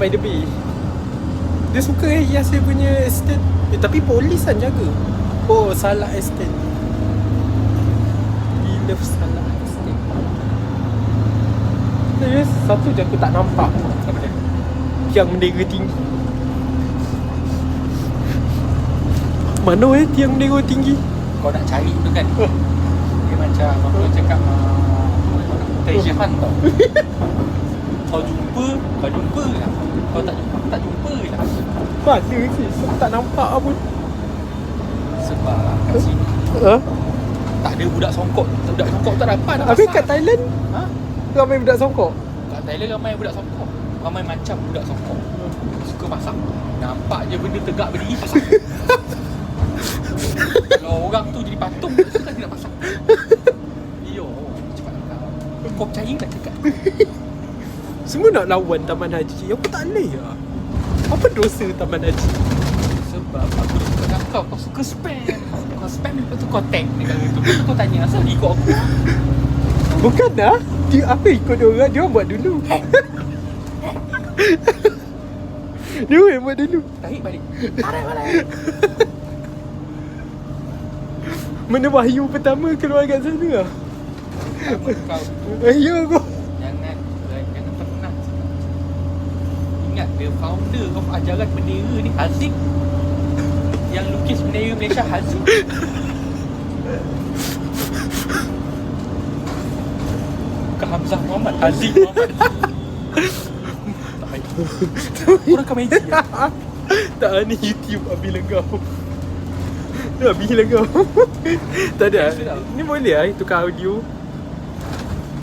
by the Bay. Dia suka hias dia punya estate. Tapi polis kan jaga. Oh, Salah Estate. We love Salah Estate. Serius, satu je aku tak nampak. Apa dia? Tiang bendera tinggi. Mana tiang bendera tinggi? Kau nak cari tu kan. Dia macam apa orang cakap treasure hunt tau. Kau jumpa lah. Kau tak jumpa lah. Mana sih? Tak nampak pun. Sebab kat sini tak ada budak songkok. Budak songkok tak dapat nak Habis pasang. kat Thailand ramai budak songkok. Kat Thailand ramai budak songkok. Ramai macam budak songkok. Suka pasang. Nampak je benda tegak berdiri pasang. Kalau orang tu jadi patung, suka dia nak pasang. Yo, cepat kau percaya tak cakap? Semua nak lawan Taman Haji. Aku tak boleh lah. Apa dosa Taman Haji? Sebab aku dah suka dengan kau suka spam. Kau spam lepas tu kau tag dekat tu. Lepas tu kau tanya asal dia ikut aku. Bukan dah. Dia apa ikut dia orang? Dia orang buat dulu. Dia orang buat dulu. Tarik balik. Tarik balik. Mana wahyu pertama keluar kat sana lah. Kau Ya kau. jangan pernah. Ingat the founder of ajaran bendera ni Haziq. Yang lukis bendera Malaysia Haziq. Bukan Hamzah Muhammad, Haziq Muhammad. Tak baik. Orang komedi ya? Tak, ni YouTube Abi Lenggau. Abi Lenggau. Tak ada. Ni boleh lah tukar audio.